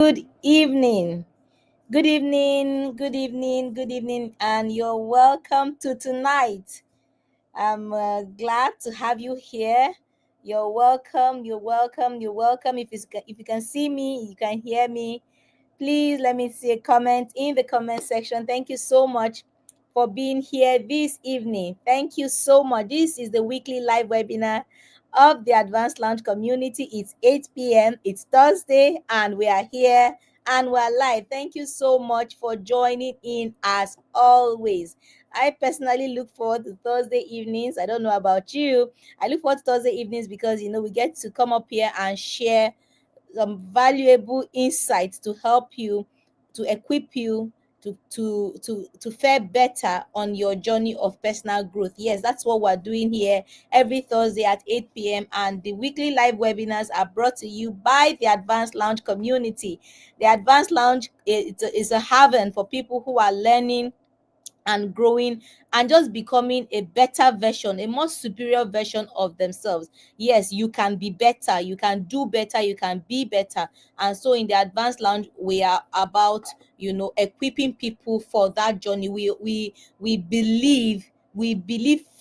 Good evening. Good evening. Good evening. Good evening. And you're welcome to tonight. I'm glad to have you here. You're welcome. You're welcome. You're welcome. If you can see me, you can hear me. Please let me see a comment in the comment section. Thank you so much for being here this evening. Thank you so much. This is the weekly live webinar of the Advanced Lounge community. It's 8 p.m. It's Thursday, and we are here and we're live. Thank you so much for joining in as always. I personally look forward to Thursday evenings. I don't know about you. I look forward to Thursday evenings because we get to come up here and share some valuable insights to help you, to equip you to fare better on your journey of personal growth. Yes, that's what we're doing here every Thursday at 8 p.m. And the weekly live webinars are brought to you by the Advanced Lounge community. The Advanced Lounge is a haven for people who are learning and growing and just becoming a better version, a more superior version of themselves. Yes, you can be better, you can do better, you can be better. And so in the Advanced Lounge, we are about equipping people for that journey. We believe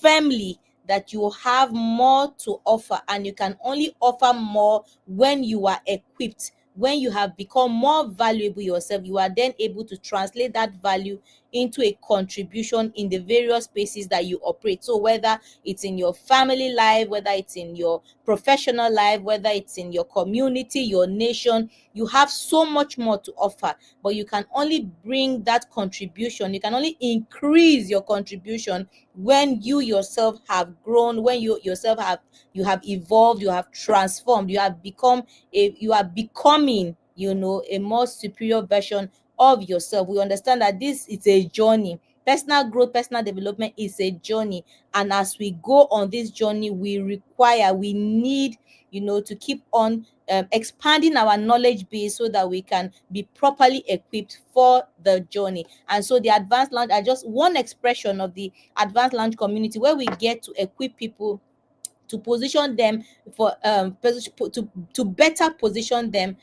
firmly that you have more to offer, and you can only offer more when you are equipped. When you have become more valuable yourself, you are then able to translate that value into a contribution in the various spaces that you operate. So whether it's in your family life, whether it's in your professional life, whether it's in your community, your nation, you have so much more to offer. But you can only bring that contribution, you can only increase your contribution when you yourself have grown, when you yourself have evolved, you have transformed, you are becoming a more superior version of yourself. We understand that this is a journey. Personal growth, personal development is a journey. And as we go on this journey, we need, to keep on expanding our knowledge base so that we can be properly equipped for the journey. And so the Advanced Lounge are just one expression of the Advanced Lounge community, where we get to equip people to position them for to better position them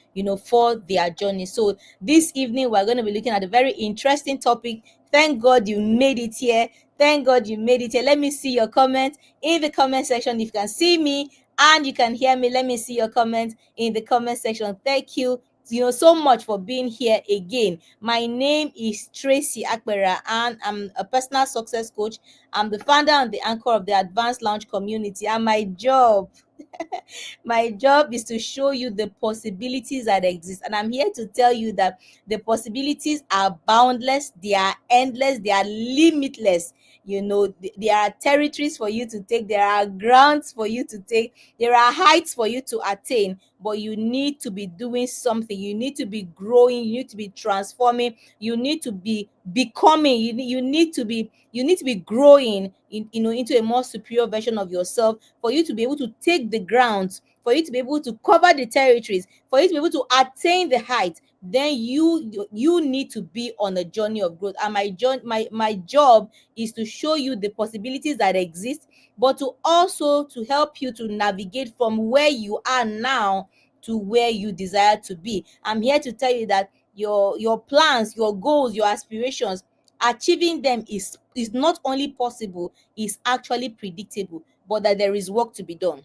for their journey. So this evening we're going to be looking at a very interesting topic. Thank God you made it here. Thank God you made it here. Let me see your comment in the comment section. If you can see me and you can hear me, let me see your comment in the comment section. Thank you so much for being here again. My name is Tracy Akpera, and I'm a personal success coach. I'm the founder and the anchor of the Advanced Lounge community, and my job is to show you the possibilities that exist. And I'm here to tell you that the possibilities are boundless, they are endless, they are limitless. There are territories for you to take, there are grounds for you to take, there are heights for you to attain. But you need to be doing something, you need to be growing, you need to be transforming, you need to be becoming, you need to be growing into a more superior version of yourself, for you to be able to take the grounds, for you to be able to cover the territories, for you to be able to attain the height. Then you need to be on a journey of growth. And my job is to show you the possibilities that exist, but to also to help you to navigate from where you are now to where you desire to be. I'm here to tell you that your plans, your goals, your aspirations, achieving them is not only possible, is actually predictable, but that there is work to be done.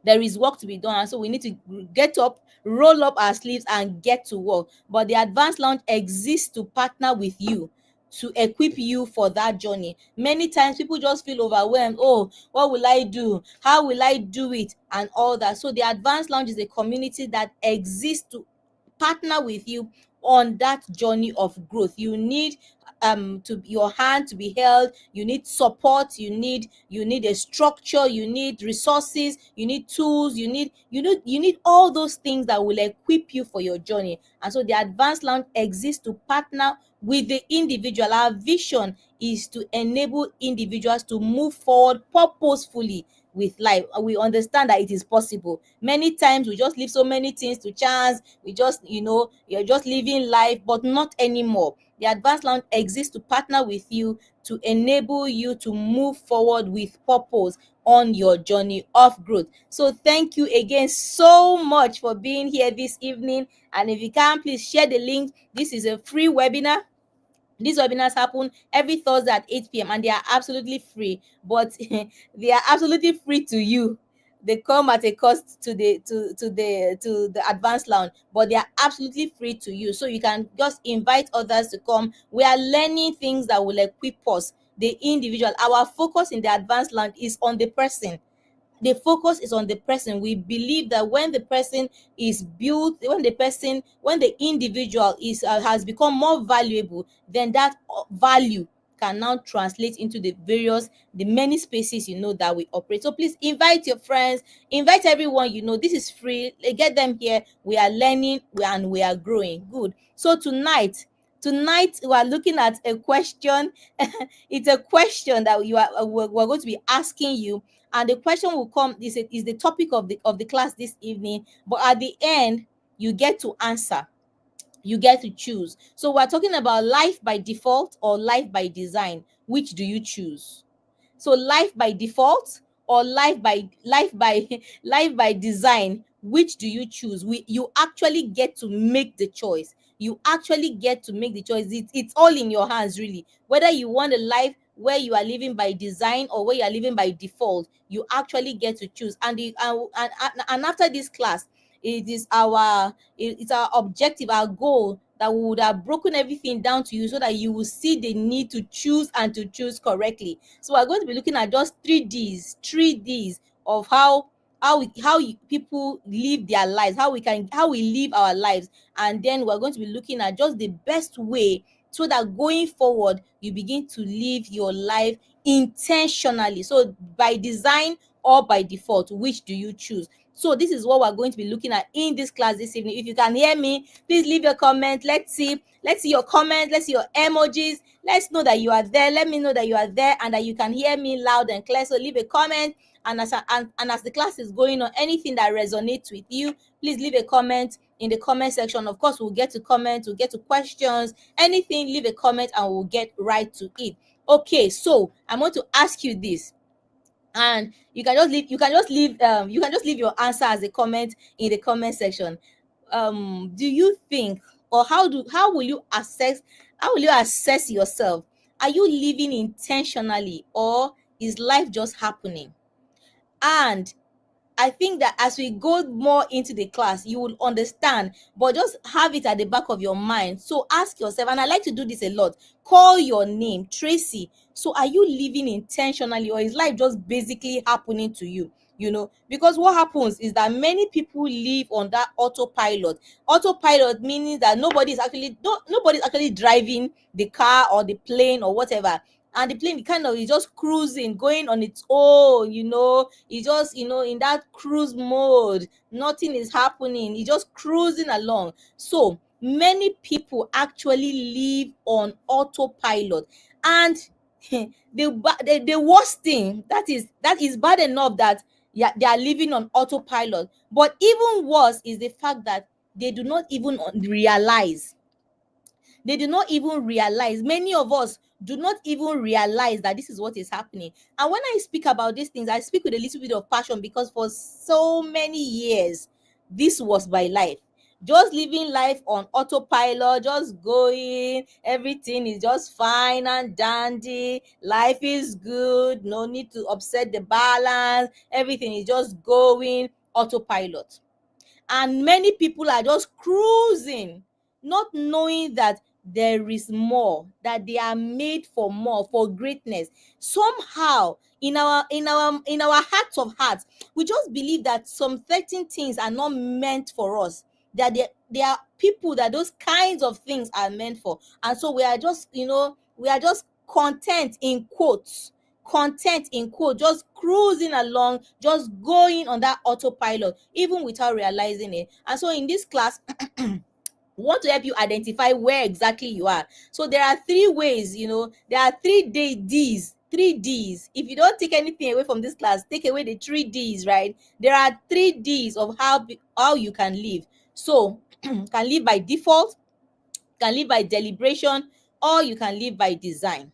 There is work to be done, and so we need to get up, roll up our sleeves, and get to work. But the Advanced Lounge exists to partner with you, to equip you for that journey. Many times people just feel overwhelmed. Oh, what will I do? How will I do it? And all that. So the Advanced Lounge is a community that exists to partner with you on that journey of growth. You need to your hand to be held, you need support, you need a structure, you need resources, you need tools, you need all those things that will equip you for your journey. And so the Advanced Lounge exists to partner with the individual. Our vision is to enable individuals to move forward purposefully with life. We understand that it is possible. Many times we just leave so many things to chance. We just, you're just living life, but not anymore. The Advanced Lounge exists to partner with you, to enable you to move forward with purpose, on your journey of growth. So thank you again so much for being here this evening. And if you can, please share the link. This is a free webinar. These webinars happen every Thursday at 8 p.m. and they are absolutely free, but they are absolutely free to you. They come at a cost to the advanced lounge, but they are absolutely free to you. So you can just invite others to come. We are learning things that will equip us, the individual. Our focus in the advanced lounge is on the person. The focus is on the person. We believe that when the person is built, when the individual is has become more valuable, then that value can now translate into the many spaces that we operate. So please invite your friends, invite everyone. This is free. Get them here. We are learning, and we are growing. Good. So tonight we are looking at a question. It's a question that we're going to be asking you, and the question will come is the topic of the class this evening, but at the end you get to answer, you get to choose. So we're talking about life by default or life by design. Which do you choose? So life by default or life by life by design, which do you choose? You actually get to make the choice. You actually get to make the choice. It's all in your hands, really. Whether you want a life where you are living by design or where you are living by default, you actually get to choose. And after this class, it's our objective, our goal, that we would have broken everything down to you so that you will see the need to choose, and to choose correctly. So we're going to be looking at just 3 Ds of how people live their lives, how we live our lives. And then we're going to be looking at just the best way, so that going forward you begin to live your life intentionally. So by design or by default, which do you choose? So this is what we're going to be looking at in this class this evening. If you can hear me, please leave your comment. Let's see your comment. Let's see your emojis. Let's know that you are there. Let me know that you are there and that you can hear me loud and clear. So leave a comment. And as the class is going on, anything that resonates with you, please leave a comment in the comment section. Of course, we'll get to comments, we'll get to questions, anything, leave a comment and we'll get right to it. Okay, so I'm going to ask you this, and you can just leave your answer as a comment in the comment section. Do you think, or how will you assess yourself? Are you living intentionally, or is life just happening? And I think that as we go more into the class, you will understand, but just have it at the back of your mind. So ask yourself, and I like to do this a lot, call your name, Tracy. So are you living intentionally, or is life just basically happening to you? Because what happens is that many people live on that autopilot. Autopilot meaning that nobody's actually driving the car or the plane or whatever, and the plane kind of is just cruising, going on its own. It's just in that cruise mode. Nothing is happening. It's just cruising along. So many people actually live on autopilot, and the worst thing, that is bad enough that, yeah, they are living on autopilot, but even worse is the fact that they do not even realize. Many of us do not even realize that this is what is happening. And when I speak about these things, I speak with a little bit of passion, because for so many years this was my life. Just living life on autopilot, just going, everything is just fine and dandy, life is good, no need to upset the balance, everything is just going autopilot. And many people are just cruising, not knowing that there is more, that they are made for more, for greatness. Somehow in our hearts of hearts, we just believe that some certain things are not meant for us, that there are people that those kinds of things are meant for. And so we are just content, in quotes, just cruising along, just going on that autopilot, even without realizing it. And so in this class, we want to help you identify where exactly you are. So there are 3 ways. There are 3 Ds. 3 Ds. If you don't take anything away from this class, take away the 3 Ds, right? There are 3 Ds of how you can live. So can live by default, can live by deliberation, or you can live by design.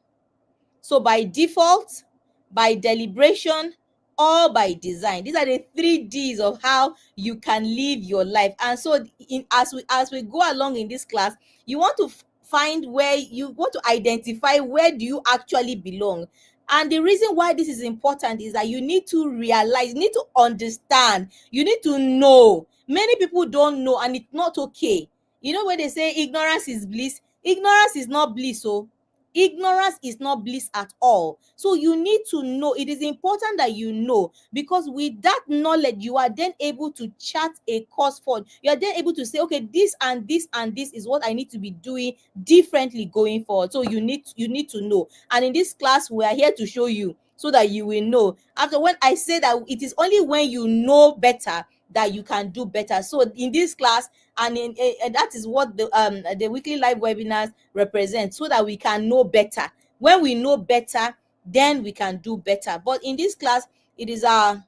So by default, by deliberation, all by design. These are the 3 Ds of how you can live your life. And so in as we go along in this class, you want to find where you want to identify where do you actually belong. And the reason why this is important is that you need to realize, you need to understand, you need to know. Many people don't know, and it's not okay. You know when they say ignorance is bliss, ignorance is not bliss. So ignorance is not bliss at all. So you need to know. It is important that you know, because with that knowledge you are then able to chart a course forward. You are then able to say, okay, this and this and this is what I need to be doing differently going forward. So you need to know. And in this class we are here to show you so that you will know. After, when I say that, it is only when you know better that you can do better. So in this class, and that is what the weekly live webinars represent, so that we can know better. When we know better, then we can do better. But in this class, it is our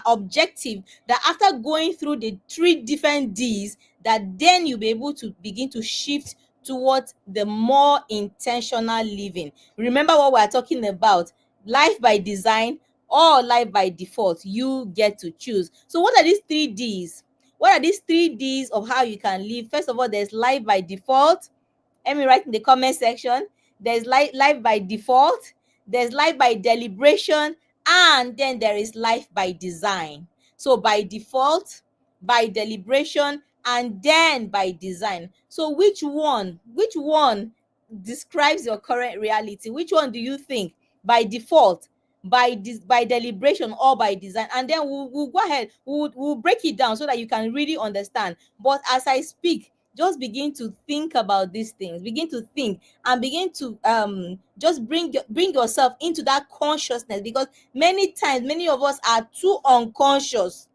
objective that after going through the 3 different Ds, that then you'll be able to begin to shift towards the more intentional living. Remember what we're talking about: life by design or life by default. You get to choose. So what are these 3 Ds? What are these 3 Ds of how you can live? First of all, there's life by default. Let me write in the comment section. There's life by default, there's life by deliberation, and then there is life by design. So by default, by deliberation, and then by design. So which one describes your current reality? Which one do you think? By default, by deliberation, or by design? And then we'll go ahead, we'll break it down so that you can really understand. But as I speak, just begin to think about these things. Begin to think and begin to just bring yourself into that consciousness, because many times many of us are too unconscious.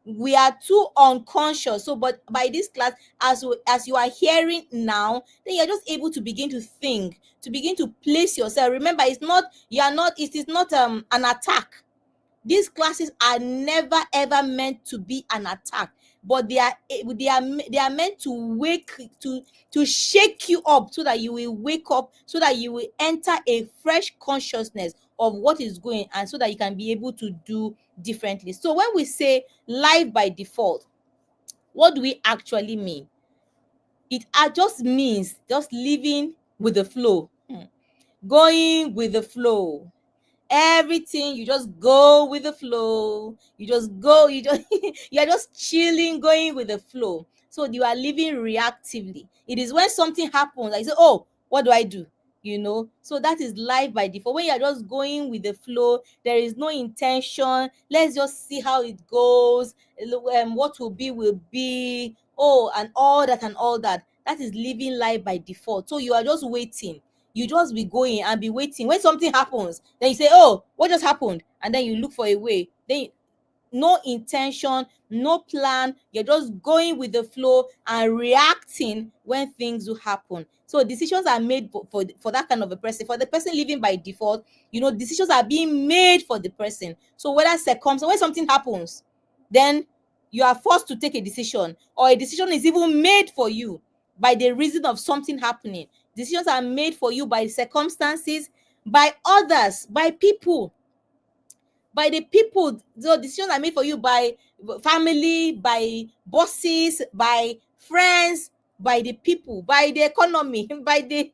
We are too unconscious. So but by this class, as you are hearing now, then you're just able to begin to think, to begin to place yourself. Remember, it is not an attack. These classes are never ever meant to be an attack, but they are meant to to shake you up, so that you will wake up, so that you will enter a fresh consciousness of what is going, and so that you can be able to do differently. So when we say life by default, what do we actually mean? It just means just living with the flow. Going with the flow. Everything, you just go with the flow. You're just chilling, going with the flow. So you are living reactively. It is when something happens I say, oh, what do I do? So that is life by default. When you're just going with the flow, there is no intention. Let's just see how it goes. What will be. Oh, and all that and all that. That is living life by default. So you are just waiting. You just be going and be waiting. When something happens, then you say, oh, what just happened? And then you look for a way. Then no intention, no plan. You're just going with the flow and reacting when things will happen. So decisions are made for that kind of a person. For the person living by default, decisions are being made for the person. So when something happens, then you are forced to take a decision, or a decision is even made for you by the reason of something happening. Decisions are made for you by circumstances, by others, by people. So decisions are made for you by family, by bosses, by friends, by the people, by the economy, by the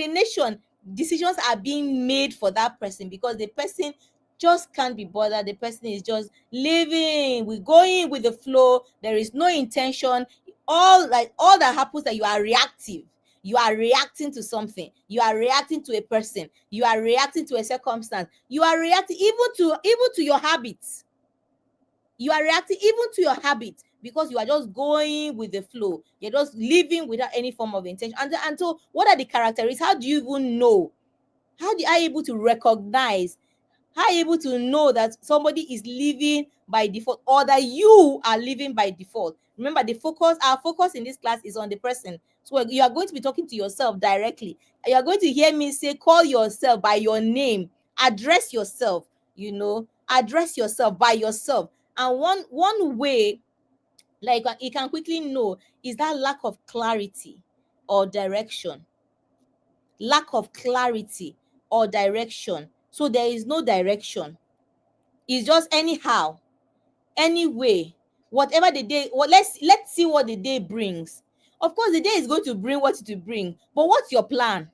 nation. Decisions are being made for that person, because the person just can't be bothered. The person is just living, we're going with the flow. There is no intention. All that happens, that you are reactive. You are reacting to something. You are reacting to a person. You are reacting to a circumstance. You are reacting even to your habits. You are reacting even to your habits, because you are just going with the flow. You're just living without any form of intention. And so what are the characteristics? How do you even know? How are you able to recognize? How are you able to know that somebody is living by default, or that you are living by default? Remember, our focus in this class is on the person. So you are going to be talking to yourself directly. You are going to hear me say, call yourself by your name. Address yourself, address yourself by yourself. And one way, like you can quickly know, is that lack of clarity or direction. Lack of clarity or direction. So there is no direction. It's just anyhow, anyway, whatever the day, let's see what the day brings. Of course, the day is going to bring what it will bring, but what's your plan?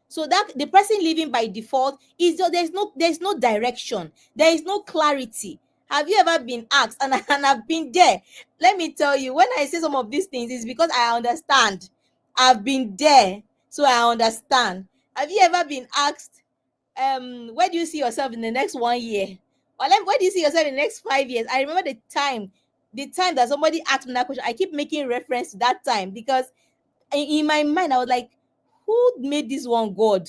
So that the person living by default is just, there's no direction, there is no clarity. Have you ever been asked, and I've been there? Let me tell you, when I say some of these things, it's because I understand. I've been there, so I understand. Have you ever been asked, where do you see yourself in the next 1 year, or where do you see yourself in the next 5 years? I remember the time that somebody asked me that question. I keep making reference to that time because in my mind I was like, who made this one God?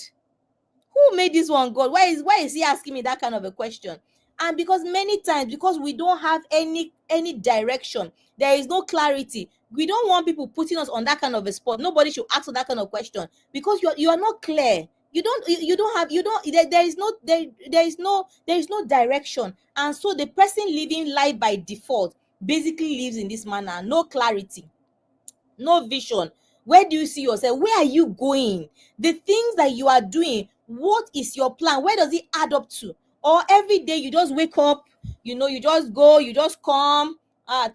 Who made this one God? Why is he asking me that kind of a question? And because many times, because we don't have any direction, there is no clarity. We don't want people putting us on that kind of a spot. Nobody should ask us that kind of question because you are not clear. You don't have, there is no direction. And so the person living life by default basically lives in this manner. No clarity, no vision. Where do you see yourself? Where are you going? The things that you are doing, what is your plan? Where does it add up to? Or every day you just wake up, you just go, you just come.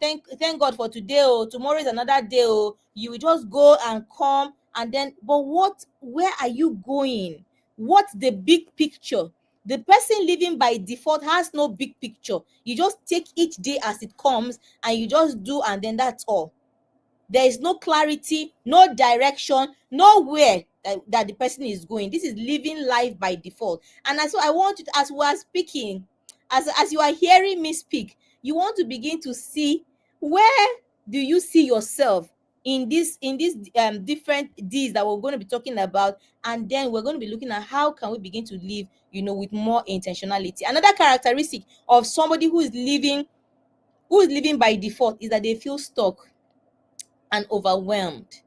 Thank God for today. Oh, tomorrow is another day. Oh, you will just go and come, and then, but where are you going? What's the big picture? The person living by default has no big picture. You just take each day as it comes, and you just do, and then that's all. There is no clarity, no direction, nowhere that the person is going. This is living life by default. And so I want you to, as we are speaking, as you are hearing me speak, you want to begin to see, where do you see yourself in these different D's that we're going to be talking about. And then we're going to be looking at how can we begin to live, with more intentionality. Another characteristic of somebody who is living by default is that they feel stuck and overwhelmed.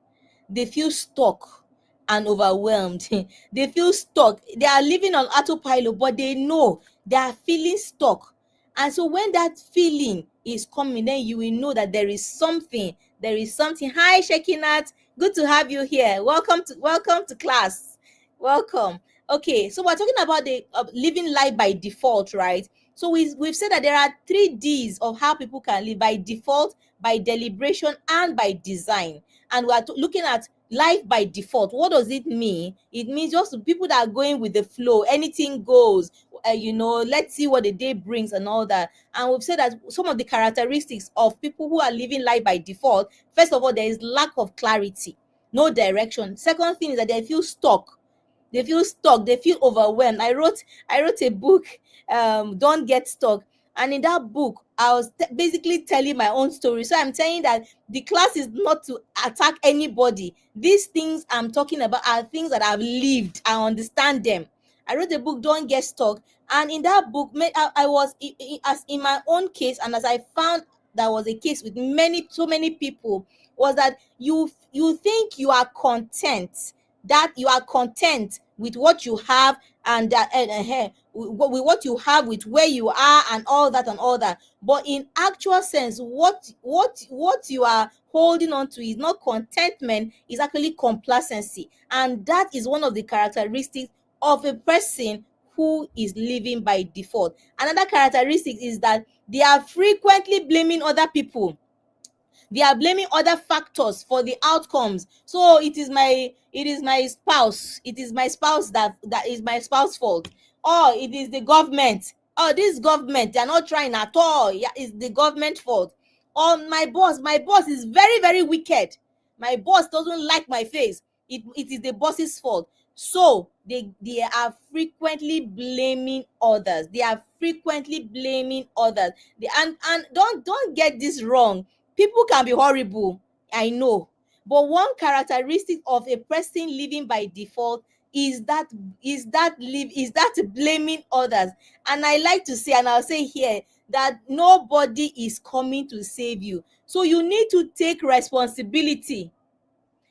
They feel stuck and overwhelmed. They feel stuck. They are living on autopilot, but they know they are feeling stuck. And so when that feeling is coming, then you will know that there is something. There is something. Hi, Shekinat. Good to have you here. Welcome to class. Welcome. Okay, so we're talking about the living life by default, right? So we've said that there are 3 Ds of how people can live: by default, by deliberation, and by design. And we are looking at life by default. What does it mean? It means just people that are going with the flow. Anything goes. Let's see what the day brings and all that. And we've said that some of the characteristics of people who are living life by default, first of all, there is lack of clarity, no direction. Second thing is that they feel stuck. They feel overwhelmed. I wrote a book, Don't Get Stuck. And in that book, I was basically telling my own story. So I'm saying that the class is not to attack anybody. These things I'm talking about are things that I've lived. I understand them. I wrote the book, Don't Get Stuck. And in that book, I was, as in my own case, and as I found that was a case with so many people, was that you think you are content, that you are content with what you have, and that with what you have, with where you are, and all that. But in actual sense, what you are holding on to is not contentment, is actually complacency. And that is one of the characteristics of a person who is living by default. Another characteristic is that they are frequently blaming other people. They are blaming other factors for the outcomes. So it is my spouse, that is my spouse's fault. Or it is the government. Oh, this government, they are not trying at all. Yeah, it's the government fault. Or my boss is very, very wicked. My boss doesn't like my face. It is the boss's fault. So they are frequently blaming others. They are frequently blaming others. And don't get this wrong. People can be horrible, I know, but one characteristic of a person living by default is that blaming others. And I like to say, and I'll say here, that nobody is coming to save you, so you need to take responsibility.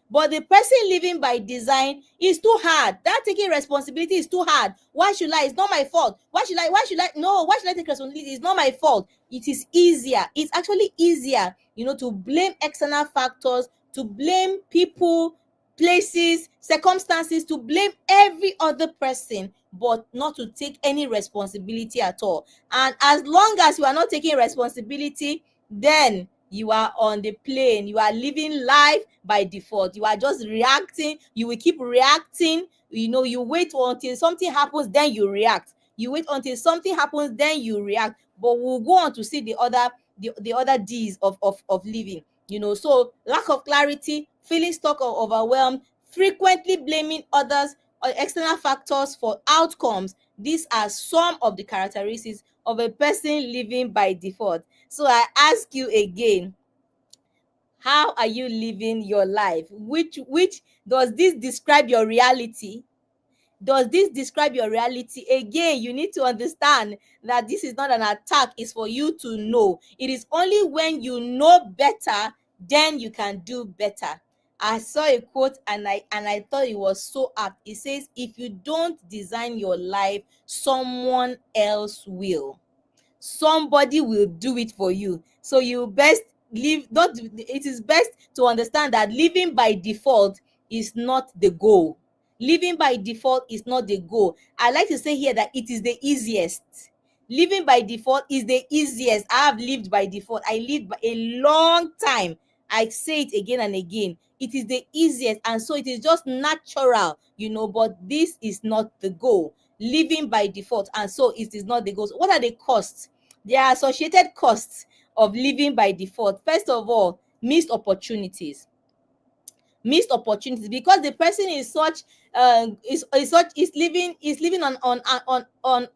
But the person living by design is too hard. That taking responsibility is too hard. Why should I? It's not my fault. Why should I no, why should I take responsibility? It's not my fault. It is easier. It's actually easier, to blame external factors, to blame people, places, circumstances, to blame every other person, but not to take any responsibility at all. And as long as you are not taking responsibility, then you are on the plane. You are living life by default. You are just reacting. You will keep reacting. You wait until something happens, then you react. You wait until something happens, then you react. But we'll go on to see the other D's of living. So lack of clarity, feeling stuck or overwhelmed, frequently blaming others or external factors for outcomes. These are some of the characteristics of a person living by default. So I ask you again, how are you living your life? Which does this describe your reality? Does this describe your reality? Again, you need to understand that this is not an attack. It's for you to know. It is only when you know better, then you can do better. I saw a quote and I thought it was so apt. It says, if you don't design your life, someone else will. Somebody will do it for you. So you best live. Not It is best to understand that living by default is not the goal. Living by default is not the goal. I like to say here that it is the easiest. Living by default is the easiest. I have lived by default. I lived by a long time. I say it again and again. It is the easiest, and so it is just natural, but this is not the goal. Living by default, and so it is not the goal. So what are the costs? There are associated costs of living by default. First of all, missed opportunities, because the person is such is living on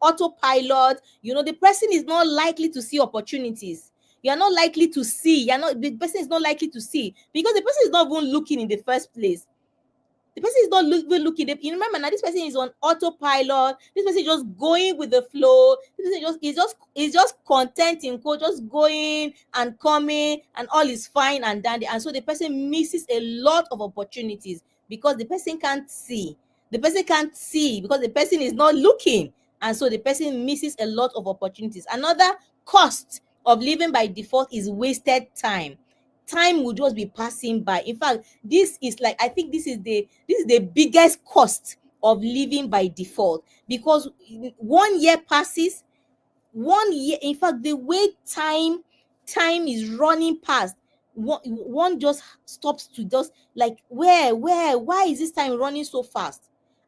autopilot. The person is not likely to see opportunities. You're not likely to see. The person is not likely to see, because the person is not even looking in the first place. The person is not even looking. You remember now, this person is on autopilot. This person is just going with the flow. This person is just content in quote, just going and coming, and all is fine and dandy. And so the person misses a lot of opportunities because the person can't see. The person can't see because the person is not looking, and so the person misses a lot of opportunities. Another cost of living by default is wasted time. Time will just be passing by. In fact, this is like, I think this is the biggest cost of living by default, because 1 year passes. 1 year, in fact, the way time is running past, one just stops to just like, why is this time running so fast?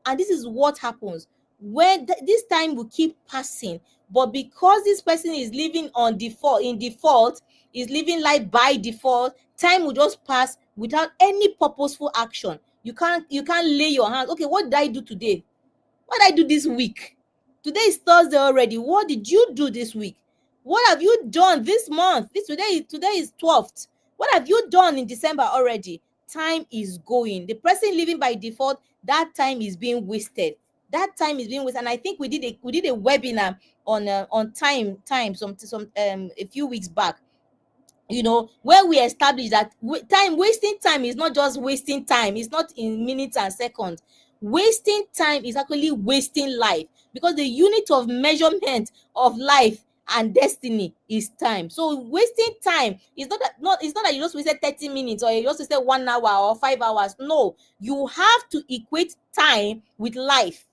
And this is what happens when this time will keep passing. But because this person is living on default, in default, is living life by default, time will just pass without any purposeful action. You can't lay your hands, okay, what did I do today? What did I do this week? Today is Thursday already. What did you do this week? What have you done this month? Today is 12th. What have you done in December already? Time is going. The person living by default, that time is being wasted. That time is being wasted. And I think we did a webinar on time a few weeks back, where we established that wasting time is not just wasting time. It's not in minutes and seconds. Wasting time is actually wasting life, because the unit of measurement of life and destiny is time. So wasting time is it's not that you just wasted 30 minutes, or you just wasted 1 hour or 5 hours. No, you have to equate time with life.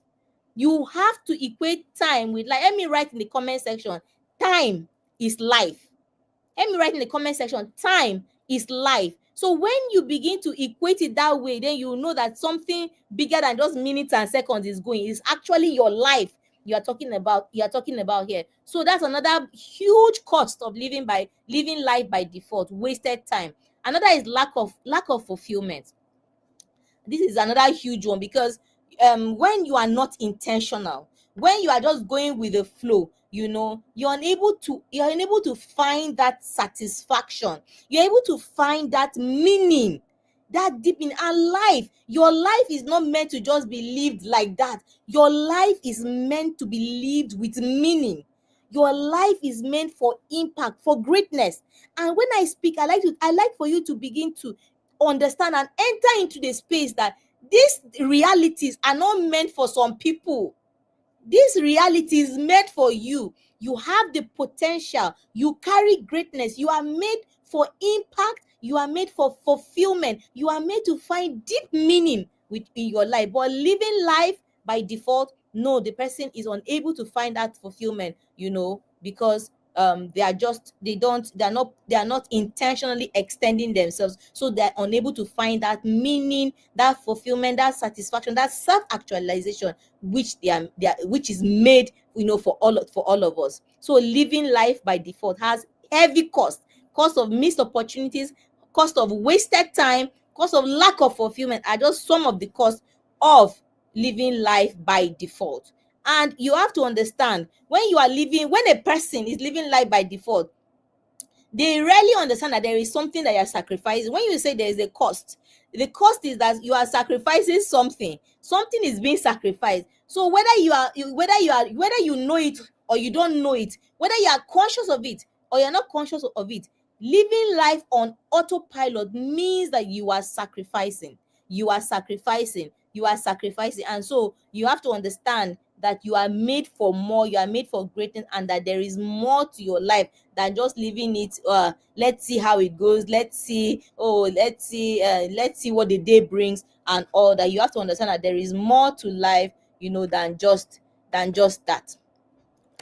You have to equate time with life. Let me write in the comment section, time is life. Let me write in the comment section, time is life. So when you begin to equate it that way, then you know that something bigger than just minutes and seconds is going. It's actually your life you are talking about here. So that's another huge cost of living life by default, wasted time. Another is lack of fulfillment. This is another huge one, because when you are not intentional, when you are just going with the flow, you're unable to find that satisfaction. You're able to find that meaning, that deep in our life. Your life is not meant to just be lived like that. Your life is meant to be lived with meaning. Your life is meant for impact, for greatness. And when I speak, I like for you to begin to understand and enter into the space that these realities are not meant for some people. This reality is meant for you. You have the potential. You carry greatness. You are made for impact. You are made for fulfillment. You are made to find deep meaning in your life. But living life by default, no, the person is unable to find that fulfillment, because they are not intentionally extending themselves, so they're unable to find that meaning, that fulfillment, that satisfaction, that self-actualization, which is made, for all of us. So living life by default has heavy cost of missed opportunities, cost of wasted time, cost of lack of fulfillment are just some of the costs of living life by default. And you have to understand, when a person is living life by default, they rarely understand that there is something that you're sacrificing. When you say there is a cost, the cost is that you are sacrificing something. Something is being sacrificed. So whether you know it or you don't know it, whether you are conscious of it or you're not conscious of it, living life on autopilot means that you are sacrificing. You are sacrificing. And so you have to understand that you are made for more, you are made for greatness, and that there is more to your life than just living it. Let's see how it goes, let's see what the day brings, and all that. You have to understand that there is more to life, than just that.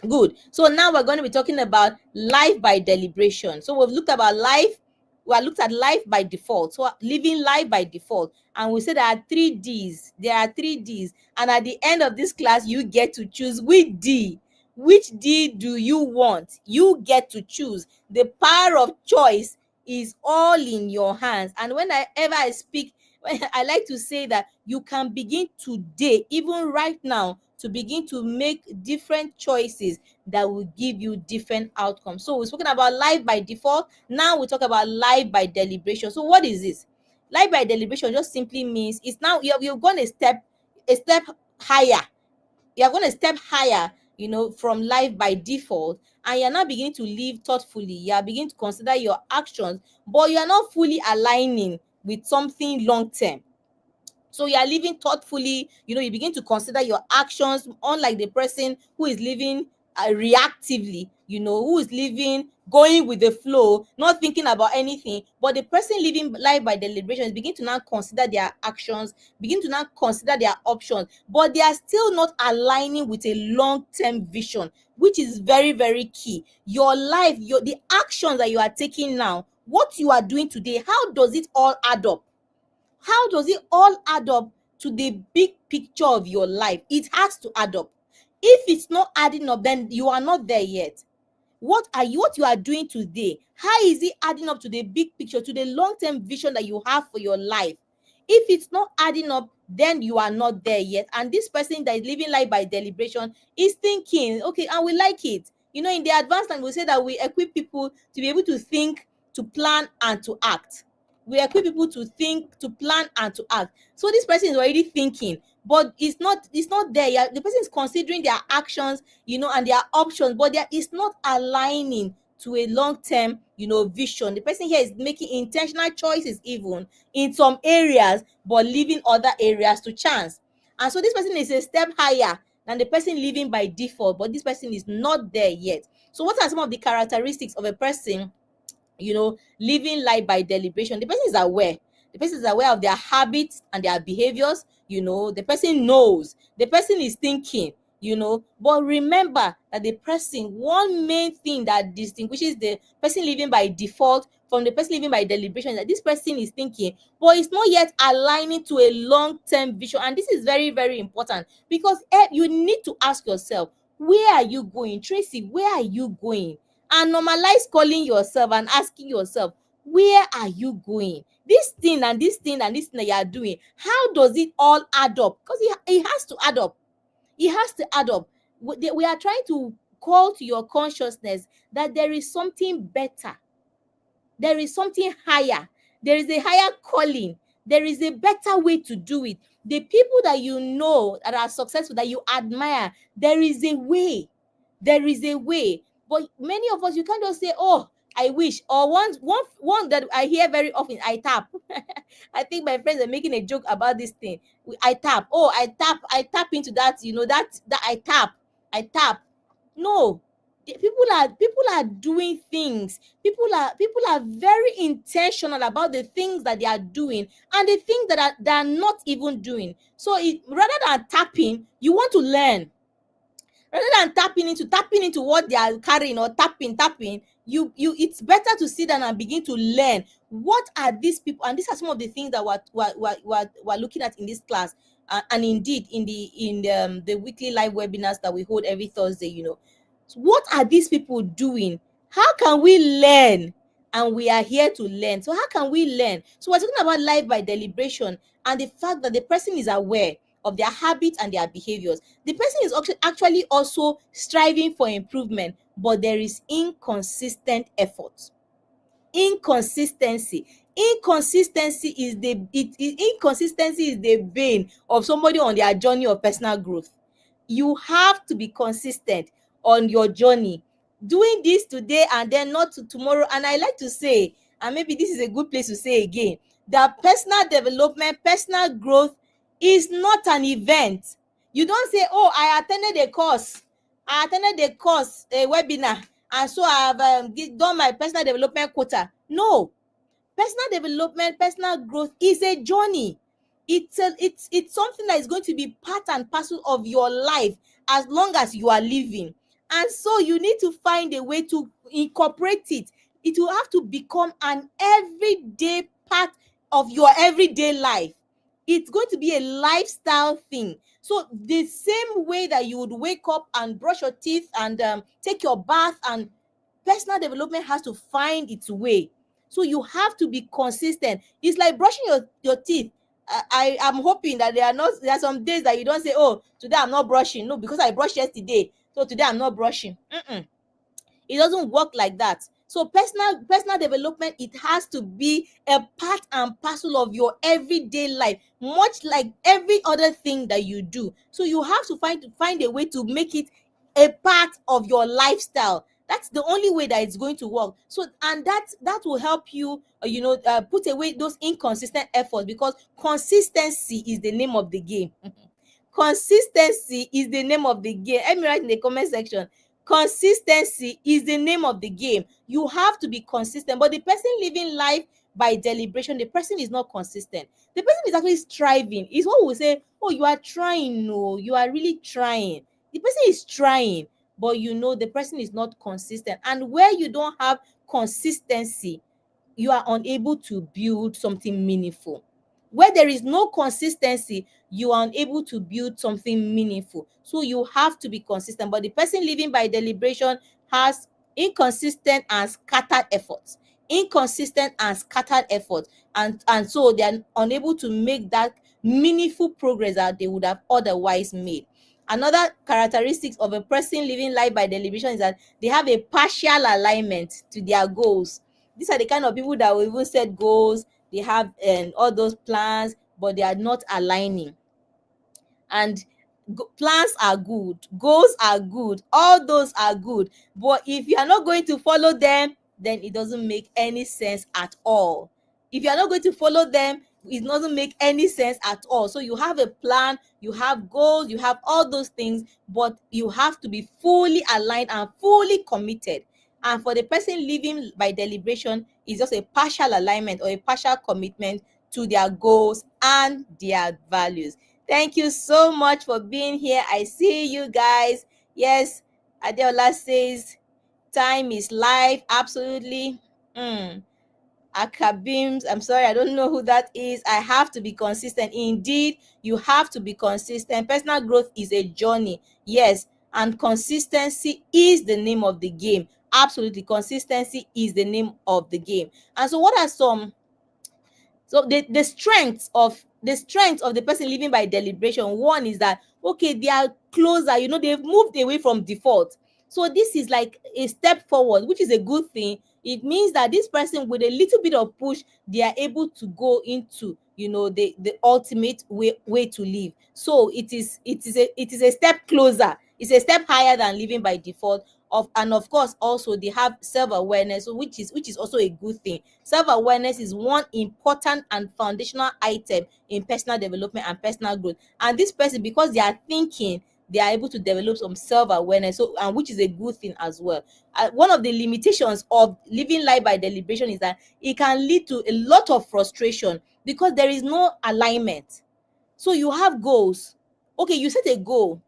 Good. So now we're going to be talking about life by deliberation. So we've looked about life. We have looked at life by default. So living life by default. And we said there are 3 Ds. There are 3 Ds. And at the end of this class, you get to choose which D. Which D do you want? You get to choose. The power of choice is all in your hands. And whenever I speak, I like to say that you can begin today, even right now, to begin to make different choices that will give you different outcomes. So we've spoken about life by default. Now we talk about life by deliberation. So what is this? Life by deliberation just simply means it's now you've gone a step higher. You're going to step higher, from life by default, and you're now beginning to live thoughtfully. You are beginning to consider your actions, but you are not fully aligning with something long term. So you are living thoughtfully. You begin to consider your actions, unlike the person who is living reactively, who is living going with the flow, not thinking about anything. But the person living life by deliberation is begin to now consider their actions, begin to now consider their options, but they are still not aligning with a long-term vision, which is very, very key. Your life, the actions that you are taking now, what you are doing today, how does it all add up? How does it all add up to the big picture of your life? It has to add up. If it's not adding up, then you are not there yet. What you are doing today, how is it adding up to the big picture, to the long-term vision that you have for your life? If it's not adding up, then you are not there yet. And this person that is living life by deliberation is thinking, okay, and we like it. In the advanced time, we say that we equip people to be able to think, to plan, and to act. We equip people to think, to plan, and to act. So this person is already thinking, but it's not there yet. The person is considering their actions, and their options, but there is not aligning to a long-term, vision. The person here is making intentional choices even in some areas, but leaving other areas to chance. And so this person is a step higher than the person living by default, but this person is not there yet. So what are some of the characteristics of a person living life by deliberation? The person is aware. The person is aware of their habits and their behaviors. The person knows. The person is thinking. But remember that one main thing that distinguishes the person living by default from the person living by deliberation is that this person is thinking, but it's not yet aligning to a long-term vision. And this is very, very important, because you need to ask yourself, where are you going? Tracy, where are you going? And normalize calling yourself and asking yourself, where are you going? This thing and this thing and this thing that you are doing, how does it all add up? Because it has to add up. It has to add up. We are trying to call to your consciousness that there is something better. There is something higher. There is a higher calling. There is a better way to do it. The people that you know that are successful, that you admire, there is a way. There is a way. But many of us, you can't just say, oh, I wish. Or one that I hear very often, I tap. I think my friends are making a joke about this thing. I tap. Oh, I tap into that, that I tap. I tap. No. People are doing things. People are very intentional about the things that they are doing and the things that are not even doing. So rather than tapping, you want to learn. Rather than tapping into what they are carrying, or tapping, you it's better to sit down and begin to learn. What are these people? And these are some of the things that we're looking at in this class, and indeed in the weekly live webinars that we hold every Thursday. So what are these people doing? How can we learn? And we are here to learn. So how can we learn? So we're talking about life by deliberation, and the fact that the person is aware of their habits and their behaviors. The person is actually also striving for improvement, but there is inconsistent effort. Inconsistency is the bane of somebody on their journey of personal growth. You have to be consistent on your journey, doing this today and then not tomorrow. And I like to say, and maybe this is a good place to say again, that personal development, personal growth is not an event. You don't say, oh, I attended a course, a webinar, and so I have done my personal development quota. No, personal development, personal growth is a journey. It's something that is going to be part and parcel of your life as long as you are living. And so you need to find a way to incorporate it. It will have to become an everyday part of your everyday life. It's going to be a lifestyle thing. So the same way that you would wake up and brush your teeth and take your bath, and personal development has to find its way. So you have to be consistent. It's like brushing your teeth. I am hoping that there are some days that you don't say, oh, today I'm not brushing. No, because I brushed yesterday, so today I'm not brushing. It doesn't work like that. So personal development, it has to be a part and parcel of your everyday life, much like every other thing that you do. So you have to find a way to make it a part of your lifestyle. That's the only way that it's going to work. So, and that will help you put away those inconsistent efforts, because consistency is the name of the game. Consistency is the name of the game. Let me write in the comment section. Consistency is the name of the game. You have to be consistent. But the person living life by deliberation, the person is not consistent. The person is actually striving. Is what we say, oh, you are trying. No, you are really trying. The person is trying, but the person is not consistent. And where you don't have consistency, you are unable to build something meaningful. Where there is no consistency, you are unable to build something meaningful. So you have to be consistent. But the person living by deliberation has inconsistent and scattered efforts. Inconsistent and scattered efforts. And so they are unable to make that meaningful progress that they would have otherwise made. Another characteristics of a person living life by deliberation is that they have a partial alignment to their goals. These are the kind of people that will even set goals. They have all those plans, but they are not aligning. And plans are good, goals are good, all those are good, but if you are not going to follow them, then it doesn't make any sense at all. If you are not going to follow them, it doesn't make any sense at all. So you have a plan, you have goals, you have all those things, but you have to be fully aligned and fully committed. And for the person living by deliberation, it's just a partial alignment or a partial commitment to their goals and their values. Thank you so much for being here. I see you guys. Yes, Adeola says time is life. Absolutely. Akabims, I'm sorry, I don't know who that is. I have to be consistent. Indeed, you have to be consistent. Personal growth is a journey. Yes, and consistency is the name of the game. Absolutely, consistency is the name of the game. And so what are some so the strength of the person living by deliberation? One is that, okay, they are closer, they've moved away from default. So this is like a step forward, which is a good thing. It means that this person, with a little bit of push, they are able to go into the ultimate way to live. So it is a step closer. It's a step higher than living by default. And of course, also they have self-awareness, which is also a good thing. Self-awareness is one important and foundational item in personal development and personal growth. And this person, because they are thinking they are able to develop some self-awareness, so, and which is a good thing as well. One of the limitations of living life by deliberation is that it can lead to a lot of frustration because there is no alignment. So you have goals. Okay, you set a goal.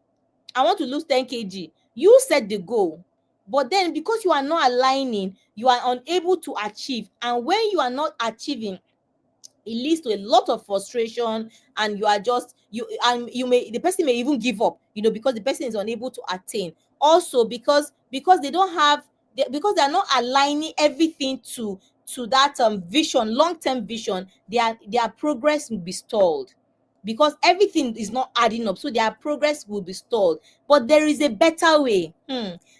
I want to lose 10 kg. You set the goal. But then because you are not aligning, you are unable to achieve. And when you are not achieving, it leads to a lot of frustration, and you are just you and you may the person may even give up, because the person is unable to attain. Also because they don't have because they are not aligning everything to that vision, long-term vision, their progress will be stalled because everything is not adding up, so their progress will be stalled. But there is a better way.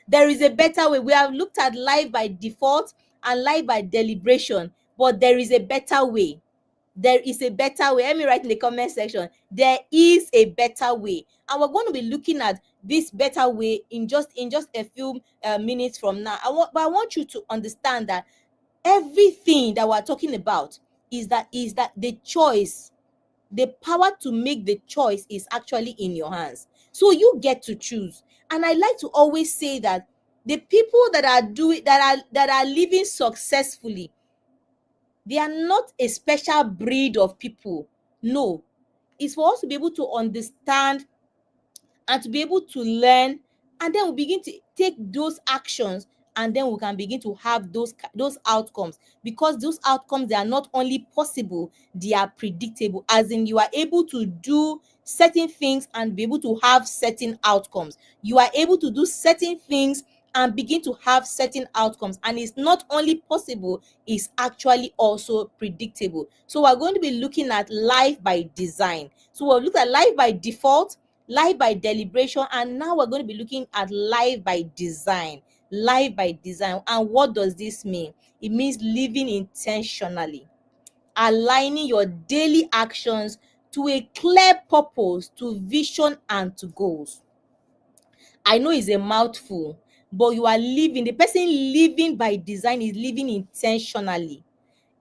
There is a better way. We have looked at life by default and life by deliberation, but there is a better way. There is a better way. Let me write in the comment section. There is a better way, and we're going to be looking at this better way in just a few minutes from now. But I want you to understand that everything that we're talking about is that the choice, the power to make the choice is actually in your hands. So you get to choose. And I like to always say that the people that are doing that are living successfully, they are not a special breed of people. No, it's for us to be able to understand and to be able to learn, and then we begin to take those actions, and then we can begin to have those outcomes, because those outcomes, they are not only possible, they are predictable, as in you are able to do certain things and be able to have certain outcomes. You are able to do certain things and begin to have certain outcomes, and it's not only possible, it's actually also predictable. So we're going to be looking at life by design. So we'll look at life by default, life by deliberation, and now we're going to be looking at life by design. Life by design. And what does this mean? It means living intentionally, aligning your daily actions to a clear purpose, to vision, and to goals. I know it's a mouthful, but you are living, the person living by design is living intentionally,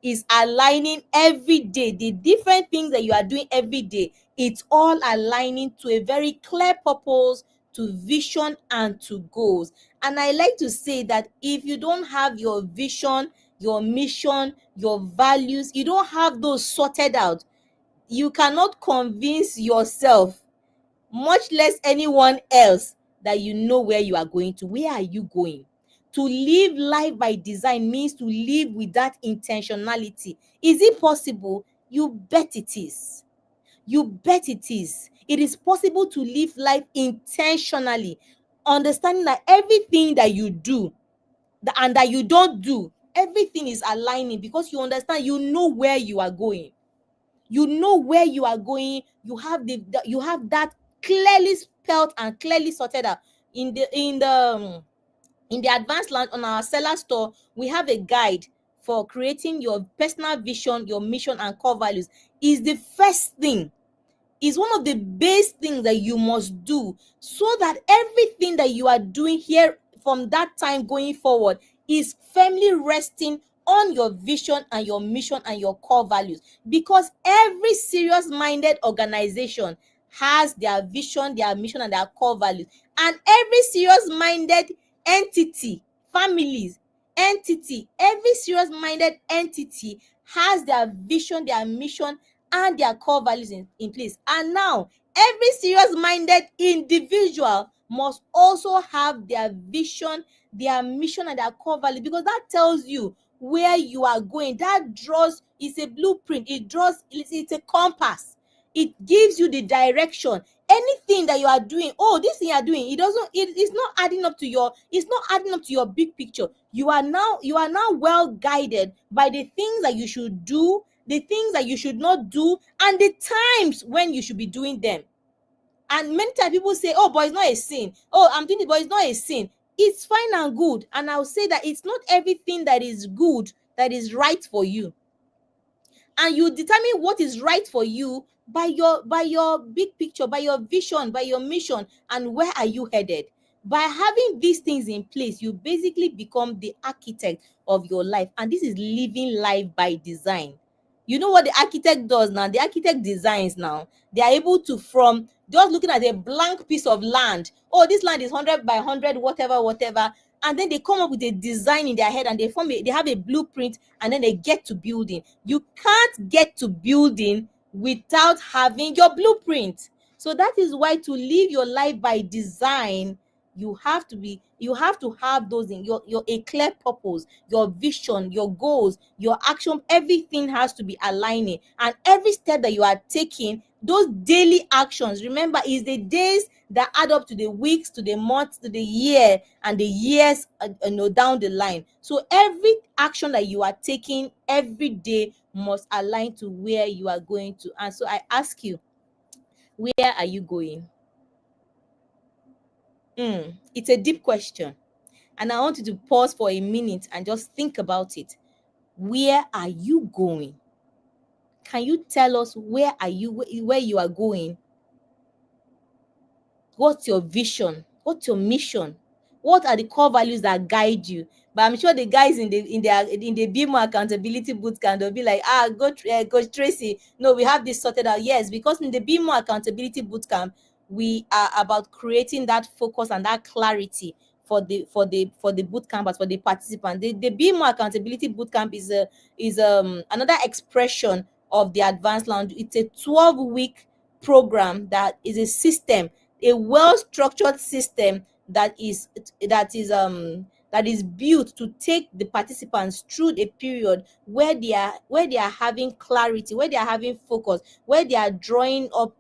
is aligning every day. The different things that you are doing every day, it's all aligning to a very clear purpose, to vision, and to goals. And I like to say that if you don't have your vision, your mission, your values, you don't have those sorted out, you cannot convince yourself, much less anyone else, that you know where you are going to. Where are you going? To live life by design means to live with that intentionality. Is it possible? You bet it is. You bet it is. It is possible to live life intentionally, understanding that everything that you do and that you don't do, everything is aligning, because you understand, you know where you are going. You know where you are going. You have that clearly spelled and clearly sorted out. In the advanced lounge on our seller store, we have a guide for creating your personal vision, your mission, and core values. Is the first thing, is one of the base things that you must do, so that everything that you are doing here from that time going forward is firmly resting on your vision and your mission and your core values. Because every serious minded organization has their vision, their mission, and their core values. And every serious minded entity, families, every serious minded entity has their vision, their mission, and their core values in place. And now every serious minded individual must also have their vision, their mission, and their core values, because that tells you where you are going. That draws, it's a blueprint, it's a compass. It gives you the direction. Anything that you are doing, this thing you are doing, it's not adding up to your big picture. You are now well guided by the things that you should do, the things that you should not do, and the times when you should be doing them. And many times people say, but it's not a sin. I'm doing it, but it's not a sin. It's fine and good. And I'll say that it's not everything that is good that is right for you. And you determine what is right for you by your big picture, by your vision, by your mission, and where are you headed. By having these things in place, you basically become the architect of your life, and this is living life by design. You know what the architect does now? The architect designs now. They are able to, from just looking at a blank piece of land. Oh, this land is 100 by 100, whatever, whatever. And then they come up with a design in their head, and they have a blueprint, and then they get to building. You can't get to building without having your blueprint. So that is why, to live your life by design, you have to have those in your a clear purpose, your vision, your goals, your action. Everything has to be aligning, and every step that you are taking, those daily actions, remember, is the days that add up to the weeks, to the months, to the year, and the years, down the line. So every action that you are taking every day must align to where you are going to. And so I ask you, where are you going? It's a deep question, and I want you to pause for a minute and just think about it. Where are you going? Can you tell us where you are going? What's your vision? What's your mission? What are the core values that guide you? But I'm sure the guys in the BMO accountability bootcamp, they'll be like, Coach Tracy, no, we have this sorted out. Yes, because in the BMO accountability bootcamp, we are about creating that focus and that clarity for the boot campers, for the participants. The BMO accountability bootcamp is another expression of the advanced lounge. It's a 12-week program that is a system, a well-structured system that is built to take the participants through a period where they are having clarity, where they are having focus, where they are drawing up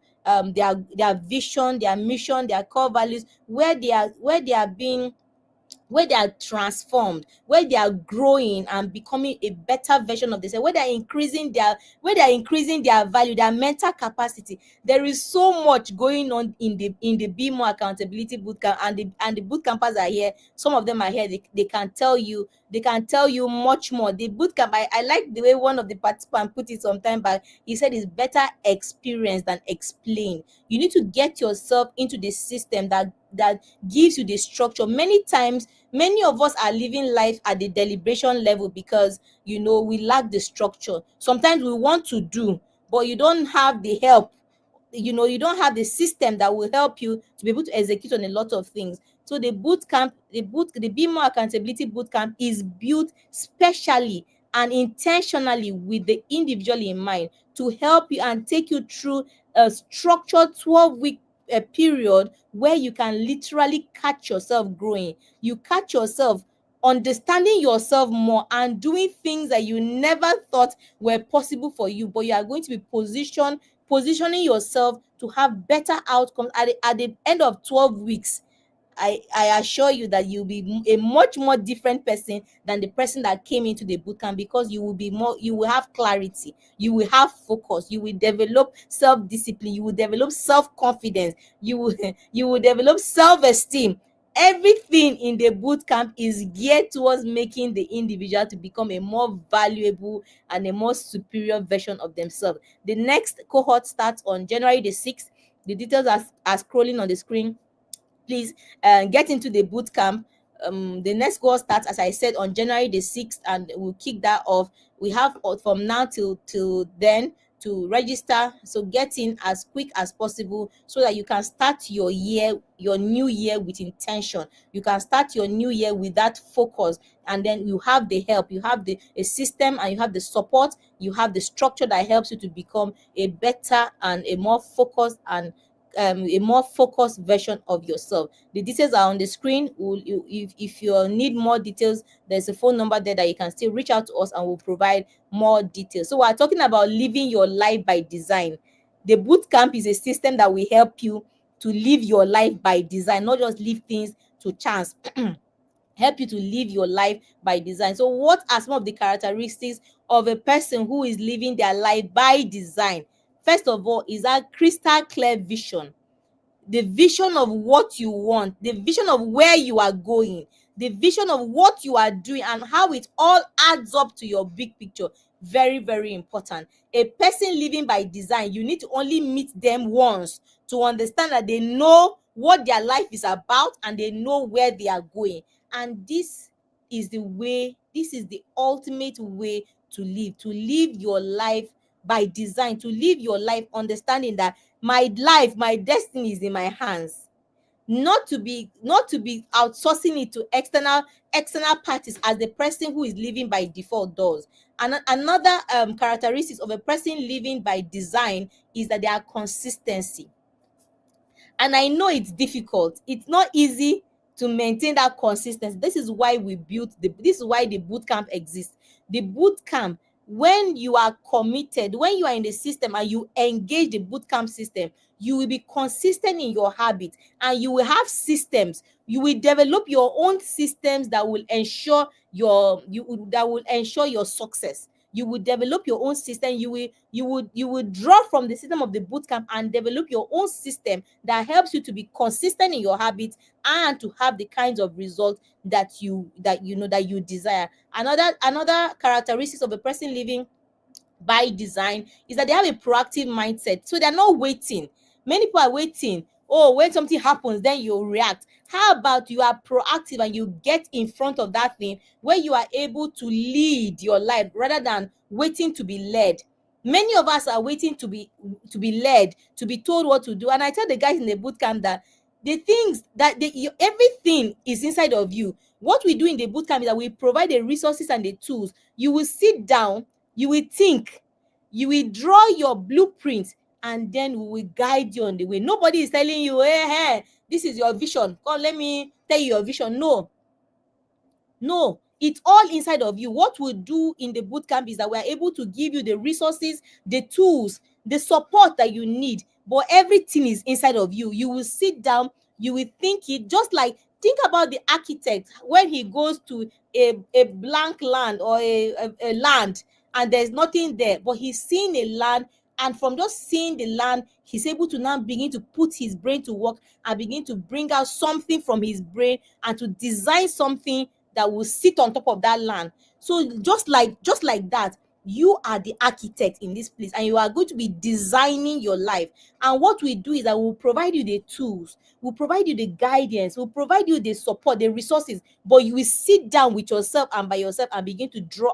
their vision, their mission, their core values, where they are transformed, where they are growing and becoming a better version of themselves, where they are increasing their value, their mental capacity. There is so much going on in the Be More Accountability Bootcamp, and the boot campers are here. Some of them are here. They can tell you much more. The bootcamp, I like the way one of the participants put it some time back. He said it's better experience than explain. You need to get yourself into the system that gives you the structure. Many times, many of us are living life at the deliberation level because we lack the structure. Sometimes we want to do, but you don't have the help. You don't have the system that will help you to be able to execute on a lot of things. So the Be More Accountability boot camp is built specially and intentionally with the individual in mind, to help you and take you through a structured 12-week period where you can literally catch yourself growing. You catch yourself understanding yourself more and doing things that you never thought were possible for you, but you are going to be positioning yourself to have better outcomes at the end of 12 weeks. I assure you that you'll be a much more different person than the person that came into the bootcamp, because you will have clarity, you will have focus, you will develop self-discipline, you will develop self-confidence, you will you will develop self-esteem. Everything in the boot camp is geared towards making the individual to become a more valuable and a more superior version of themselves. The next cohort starts on January the 6th. The details are scrolling on the screen. Please get into the boot camp. The next course starts, as I said, on January the 6th, and we'll kick that off. We have from now till then to register, so get in as quick as possible so that you can start your new year with intention. You can start your new year with that focus, and then you have the help, you have a system, and you have the support, you have the structure that helps you to become a better and a more focused version of yourself. The details are on the screen. If you need more details, there's a phone number there that you can still reach out to us, and we'll provide more details. So we're talking about living your life by design. The boot camp is a system that will help you to live your life by design, not just leave things to chance. Help you to live your life by design. So what are some of the characteristics of a person who is living their life by design? First of all, is that crystal clear vision. The vision of what you want, the vision of where you are going, the vision of what you are doing, and how it all adds up to your big picture. Very, very important. A person living by design, you need to only meet them once to understand that they know what their life is about and they know where they are going. And this is the ultimate way to live your life by design, to live your life understanding that My life, my destiny is in my hands. Not to be outsourcing it to external parties, as the person who is living by default does. And another characteristics of a person living by design is that they are consistency. And I know it's difficult, it's not easy to maintain that consistency. This is why this is why the boot camp exists. The boot camp, when you are committed, when you are in the system and you engage the boot camp system, you will be consistent in your habit, and you will have systems. You will develop your own systems that will ensure your success. You will develop your own system. You will draw from the system of the boot camp and develop your own system that helps you to be consistent in your habits and to have the kinds of results that you desire. Another characteristics of a person living by design is that they have a proactive mindset. So they're not waiting. Many people are waiting. Oh, when something happens, then you react. How about you are proactive and you get in front of that thing, where you are able to lead your life rather than waiting to be led. Many of us are waiting to be led, to be told what to do. And I tell the guys in the boot camp that the things that everything is inside of you. What we do in the boot camp is that we provide the resources and the tools. You will sit down, you will think, you will draw your blueprint, and then we will guide you on the way. Nobody is telling you, hey, this is your vision, come let me tell you your vision. No, it's all inside of you. What we do in the boot camp is that we are able to give you the resources, the tools, the support that you need, but everything is inside of you. You will sit down, you will think it. Just like, think about the architect when he goes to a blank land, or a land, and there's nothing there, but he's seeing a land, and from just seeing the land, he's able to now begin to put his brain to work and begin to bring out something from his brain and to design something that will sit on top of that land. So just like that, you are the architect in this place, and you are going to be designing your life. And what we do is that we'll provide you the tools, we'll provide you the guidance, we'll provide you the support, the resources, but you will sit down with yourself and by yourself and begin to draw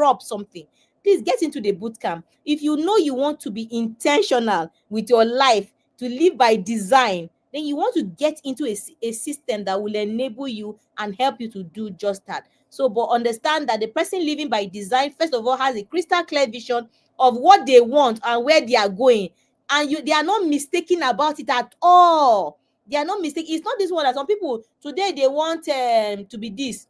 up something. Please get into the boot camp. If you know you want to be intentional with your life, to live by design, then you want to get into a system that will enable you and help you to do just that. So, but understand that the person living by design, first of all, has a crystal clear vision of what they want and where they are going. And they are not mistaken about it at all. They are not mistaken. It's not this one that some people today they want to be this.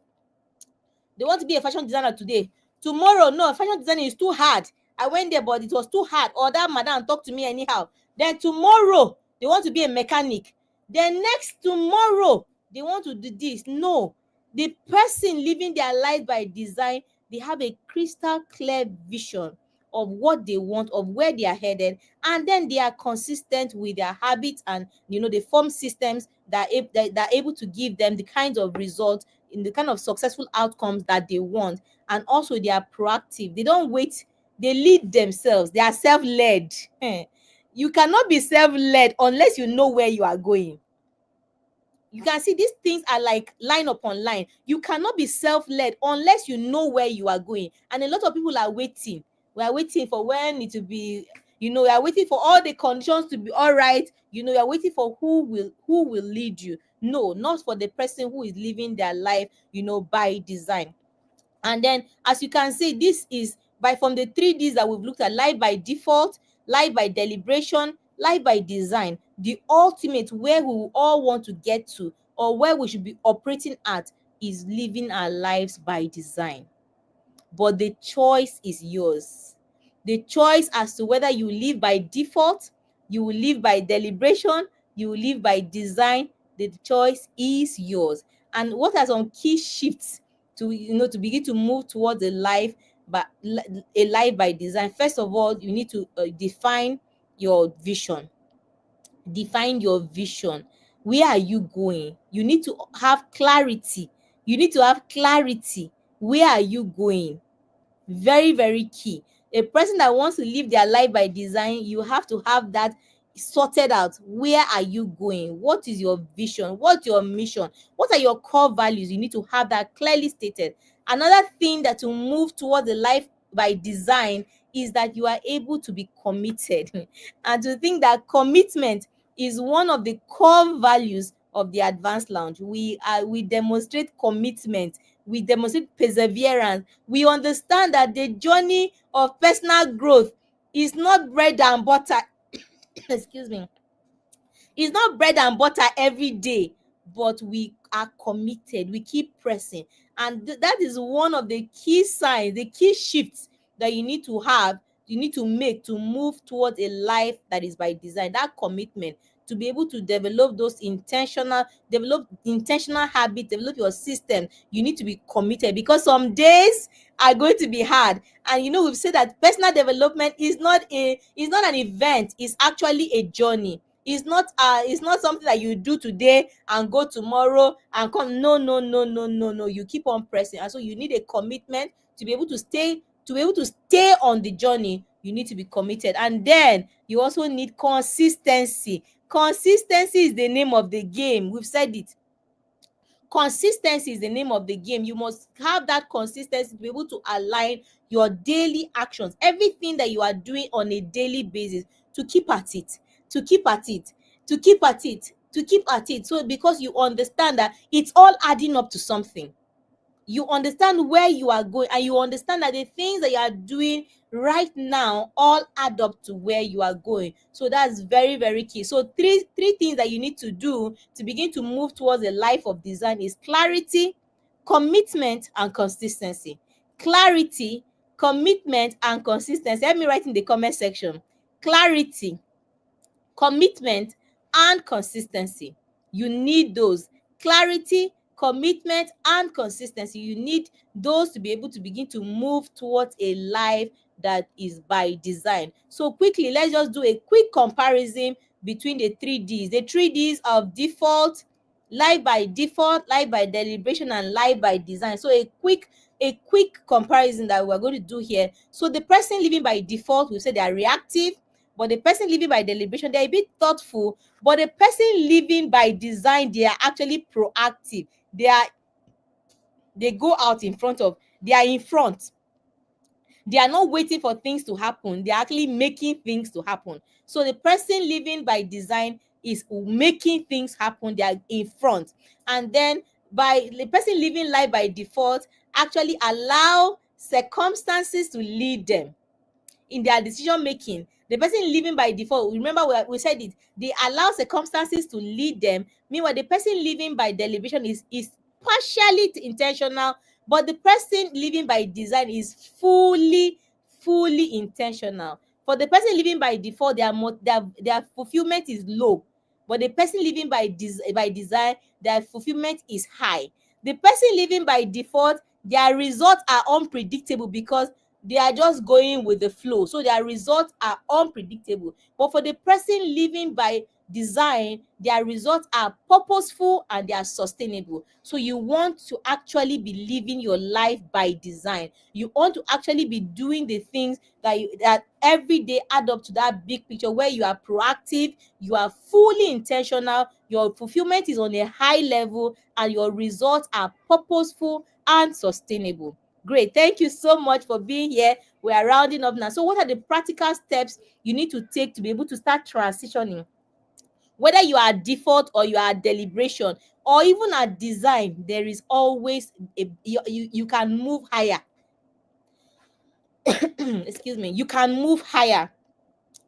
They want to be a fashion designer today. Tomorrow, no, fashion designing is too hard. I went there, but it was too hard. Or that madam talked to me anyhow. Then tomorrow, they want to be a mechanic. Then next tomorrow, they want to do this. No, the person living their life by design, they have a crystal clear vision of what they want, of where they are headed, and then they are consistent with their habits, and they form systems that are able to give them the kinds of results, in the kind of successful outcomes that they want. And also they are proactive, they don't wait, they lead themselves, they are self-led. You cannot be self-led unless you know where you are going. You can see these things are like line upon line. You cannot be self-led unless you know where you are going. And a lot of people are waiting. We are waiting for when it to be, we are waiting for all the conditions to be all right. We are waiting for who will lead you. No, not for the person who is living their life, by design. And then, as you can see, this is by from the 3Ds that we've looked at: life by default, life by deliberation, life by design. The ultimate, where we will all want to get to, or where we should be operating at, is living our lives by design. But the choice is yours. The choice as to whether you live by default, you will live by deliberation, you will live by design. The choice is yours. And what are some key shifts to begin to move towards a life by design? First of all, you need to define your vision. Define your vision. Where are you going? You need to have clarity. Where are you going? Very, very key. A person that wants to live their life by design, you have to have that sorted out. Where are you going? What is your vision? What's your mission? What are your core values? You need to have that clearly stated. Another thing that will move towards the life by design is that you are able to be committed and to think that commitment is one of the core values of the advanced lounge. We demonstrate commitment, we demonstrate perseverance. We understand that the journey of personal growth is not bread and butter. Excuse me. It's not bread and butter every day, but we are committed. We keep pressing. And that is one of the key signs, the key shifts that you need to have, you need to make to move towards a life that is by design. That commitment to be able to develop intentional habits, develop your system. You need to be committed because some days are going to be hard. And we've said that personal development is not an event, it's actually a journey. It's not something that you do today and go tomorrow and come. No, no, no, no, no, no. You keep on pressing. And so you need a commitment to be able to stay on the journey. You need to be committed. And then you also need consistency. Consistency is the name of the game. We've said it. Consistency is the name of the game. You must have that consistency to be able to align your daily actions, everything that you are doing on a daily basis, to keep at it, to keep at it, to keep at it, to keep at it. So because you understand that it's all adding up to something, you understand where you are going, and you understand that the things that you are doing right now all add up to where you are going. So that's very, very key. So three things that you need to do to begin to move towards a life of design is clarity, commitment, and consistency. Clarity, commitment, and consistency. Let me write in the comment section. Clarity, commitment, and consistency. You need those. Clarity, commitment, and consistency. You need those to be able to begin to move towards a life that is by design. So quickly, let's just do a quick comparison between the 3Ds. The 3Ds of default, life by default, life by deliberation, and life by design. So a quick comparison that we're going to do here. So the person living by default, we say they are reactive, but the person living by deliberation, they're a bit thoughtful. But the person living by design, they are actually proactive. They go out in front of, they are in front. They are not waiting for things to happen. They are actually making things to happen. So the person living by design is making things happen. They are in front. And then by the person living life by default actually allow circumstances to lead them in their decision making. The person living by default, remember we said it, they allow circumstances to lead them. Meanwhile, the person living by deliberation is partially intentional, but the person living by design is fully intentional. For the person living by default, their fulfillment is low, but the person living by design, their fulfillment is high. The person living by default, their results are unpredictable because they are just going with the flow. So their results are unpredictable. But for the person living by design, their results are purposeful and they are sustainable. So you want to actually be living your life by design. You want to actually be doing the things that every day add up to that big picture where you are proactive, you are fully intentional, your fulfillment is on a high level, and your results are purposeful and sustainable. Great. Thank you so much for being here. We are rounding up now. So what are the practical steps you need to take to be able to start transitioning? Whether you are default or you are deliberation or even at design, there is always you can move higher. Excuse me. You can move higher.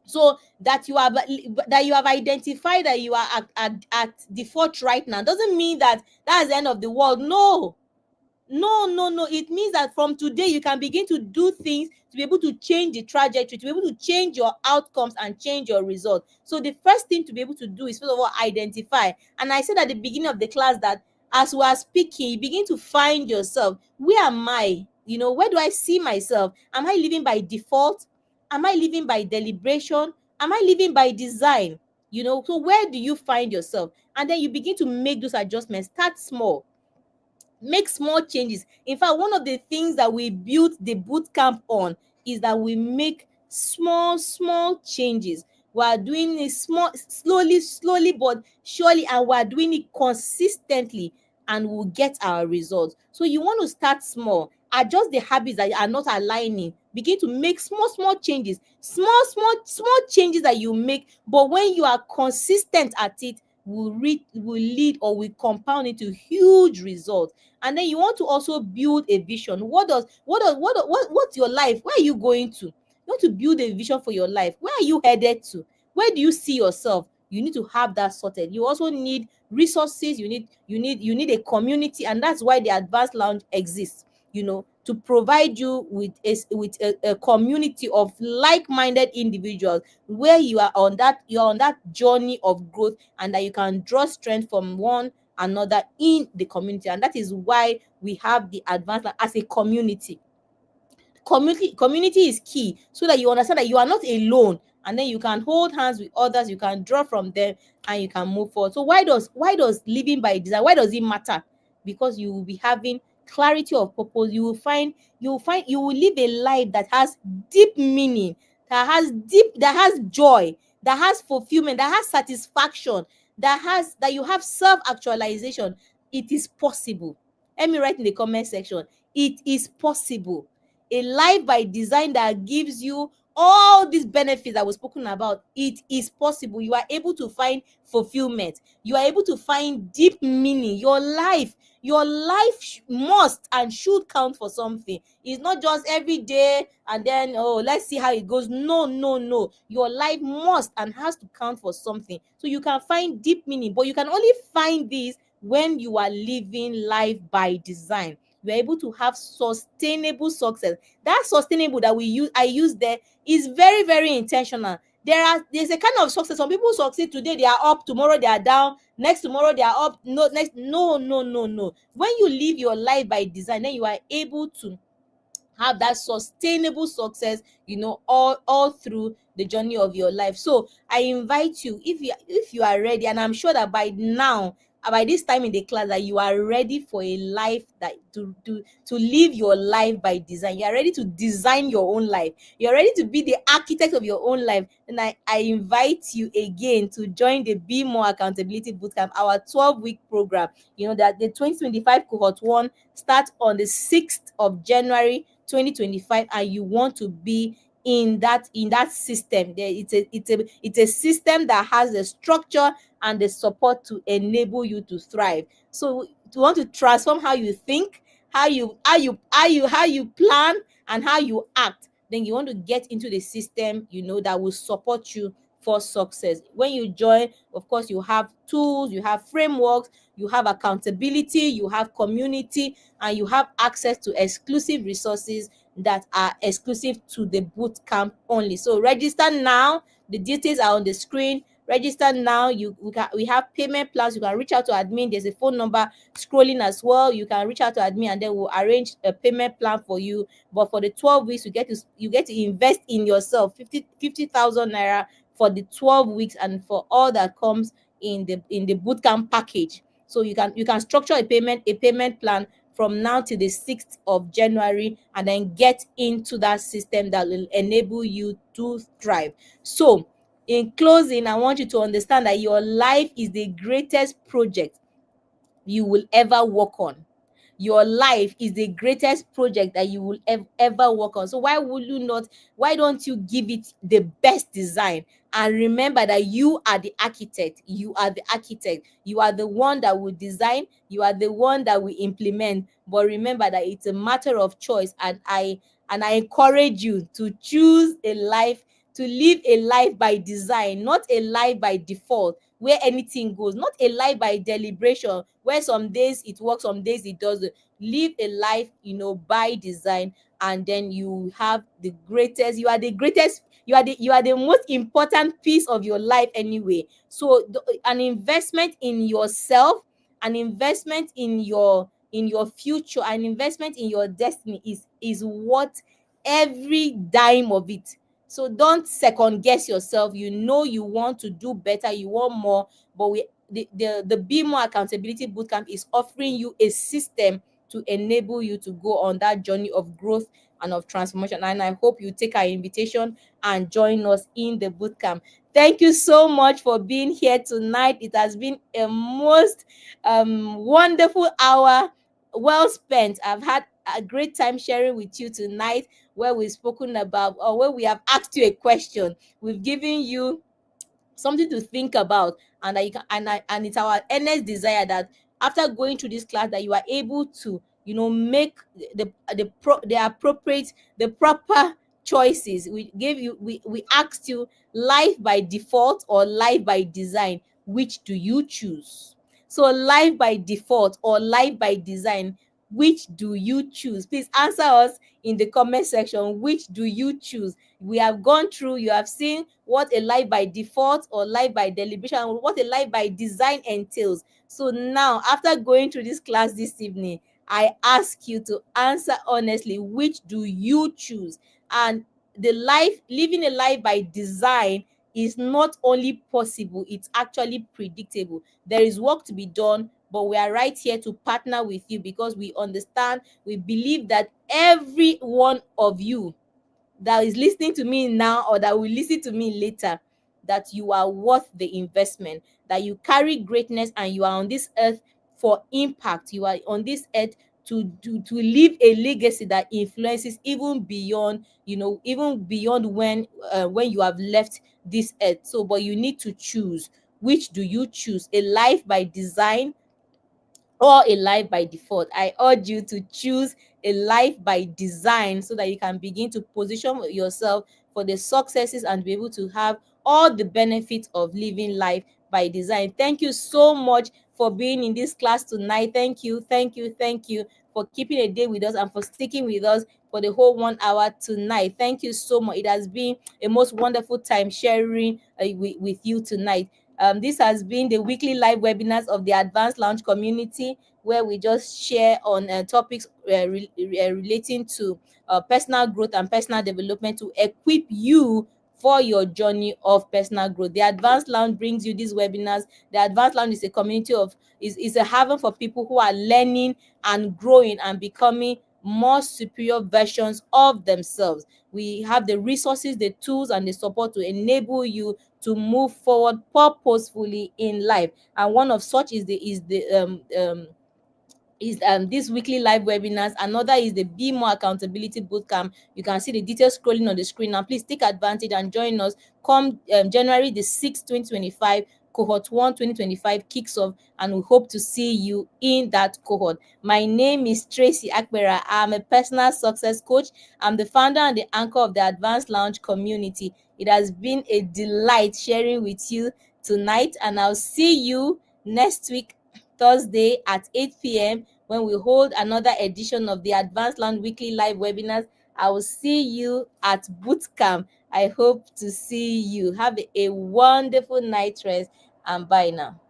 So that you have identified that you are at default right now doesn't mean that that's the end of the world. No, no, no, no. It means that from today you can begin to do things to be able to change the trajectory, to be able to change your outcomes and change your results. So the first thing to be able to do is, first of all, identify. And I said at the beginning of the class that as we are speaking, you begin to find yourself. Where am I? Where do I see myself? Am I living by default? Am I living by deliberation? Am I living by design? So where do you find yourself? And then you begin to make those adjustments. Start small. Make small changes. In fact, one of the things that we built the boot camp on is that we make small changes. We are doing it slowly but surely, and we are doing it consistently, and we'll get our results. So you want to start small, adjust the habits that are not aligning begin to make small changes, small changes that you make, but when you are consistent at it, will lead or will compound into huge results. And then you want to also build a vision. What's your life? Where are you going to? You want to build a vision for your life. Where are you headed to? Where do you see yourself? You need to have that sorted. You also need resources. You need a community, and that's why the advanced lounge exists, to provide you with a community of like-minded individuals, where you're on that journey of growth, and that you can draw strength from one another in the community. And that is why we have the advanced Lounge as a community. Community is key, so that you understand that you are not alone, and then you can hold hands with others, you can draw from them, and you can move forward. So why does living by design, why does it matter? Because you will be having clarity of purpose. You will live a life that has deep meaning, that has joy, that has fulfillment, that has satisfaction, that you have self actualization. It is possible. Let me write in the comment section, it is possible. A life by design that gives you all these benefits that we've spoken about, it is possible. You are able to find fulfillment. You are able to find deep meaning. Your life must and should count for something. It's not just every day and then, oh, let's see how it goes. No, no, no. Your life must and has to count for something. So you can find deep meaning, but you can only find this when you are living life by design. You're able to have sustainable success. That sustainable that I use there is very, very intentional. There's a kind of success. Some people succeed today, they are up, tomorrow they are down, next tomorrow they are up. No, no, no, no. When you live your life by design, then you are able to have that sustainable success, all through the journey of your life. So I invite you, if you are ready, and I'm sure that by now, by this time in the class, that you are ready for a life that to live your life by design. You are ready to design your own life. You're ready to be the architect of your own life. And I invite you again to join the Be More Accountability Bootcamp, our 12-week program. That the 2025 cohort 1 starts on the 6th of January 2025, and you want to be in that system. It's a system that has the structure and the support to enable you to thrive. So you want to transform how you think, how you plan, and how you act. Then you want to get into the system, that will support you for success. When you join, of course, you have tools, you have frameworks, you have accountability, you have community, and you have access to exclusive resources that are exclusive to the boot camp only. So register now. The details are on the screen. Register now. We have payment plans. You can reach out to admin. There's a phone number scrolling as well. You can reach out to admin, and then we'll arrange a payment plan for you. But for the 12 weeks, you get to invest in yourself 50,000 naira for the 12 weeks, and for all that comes in the bootcamp package. So you can structure a payment plan from now to the 6th of January, and then get into that system that will enable you to thrive. So in closing, I want you to understand that your life is the greatest project you will ever work on. Your life is the greatest project that you will ever work on. So why don't you give it the best design? And remember that you are the architect. You are the architect. You are the one that will design. You are the one that will implement. But remember that it's a matter of choice. And I encourage you to choose a life, to live a life by design, not a life by default, where anything goes, not a life by deliberation, where some days it works, some days it doesn't. Live a life, by design, and then you have the greatest, you are the greatest, you are the most important piece of your life anyway. So an investment in yourself, an investment in your future, an investment in your destiny is what every dime of it. So don't second guess yourself. You want to do better, you want more, but the Be More Accountability Bootcamp is offering you a system to enable you to go on that journey of growth and of transformation. And I hope you take our invitation and join us in the bootcamp. Thank you so much for being here tonight. It has been a most wonderful hour, well spent. I've had a great time sharing with you tonight. where we've spoken about, or where we have asked you a question. We've given you something to think about, and that you can, and it's our earnest desire that after going through this class, that you are able to, make the appropriate, the proper choices. We asked you, life by default or life by design, which do you choose? So life by default or life by design, which do you choose? Please answer us in the comment section. Which do you choose? We have gone through, you have seen what a life by default or life by deliberation, and what a life by design entails. So now, after going through this class this evening, I ask you to answer honestly, which do you choose? And living a life by design is not only possible, it's actually predictable. There is work to be done, but we are right here to partner with you, because we understand, we believe that every one of you that is listening to me now, or that will listen to me later, that you are worth the investment, that you carry greatness, and you are on this earth for impact. You are on this earth to leave a legacy that influences even beyond, even beyond when you have left this earth. So, but you need to choose. Which do you choose? A life by design or a life by default? I urge you to choose a life by design, so that you can begin to position yourself for the successes and be able to have all the benefits of living life by design. Thank you so much for being in this class tonight. Thank you, thank you, thank you for keeping a day with us and for sticking with us for the whole 1 hour tonight. Thank you so much. It has been a most wonderful time sharing with you tonight. This has been the weekly live webinars of the Advanced Lounge community, where we just share on topics relating to personal growth and personal development, to equip you for your journey of personal growth. The Advanced Lounge brings you these webinars. The Advanced Lounge is a community is a haven for people who are learning and growing and becoming more superior versions of themselves. We have the resources, the tools, and the support to enable you to move forward purposefully in life. And one of such is this weekly live webinars. Another is the Be More Accountability Bootcamp. You can see the details scrolling on the screen now. Please take advantage and join us. Come January the 6th, 2025, cohort 1 2025 kicks off, and we hope to see you in that cohort. My name is Tracy Akpera. I'm a personal success coach. I'm the founder and the anchor of the Advanced Lounge community. It has been a delight sharing with you tonight, and I'll see you next week, Thursday at 8 p.m., when we hold another edition of the Advanced Land Weekly Live Webinars. I will see you at Bootcamp. I hope to see you. Have a wonderful night rest, and bye now.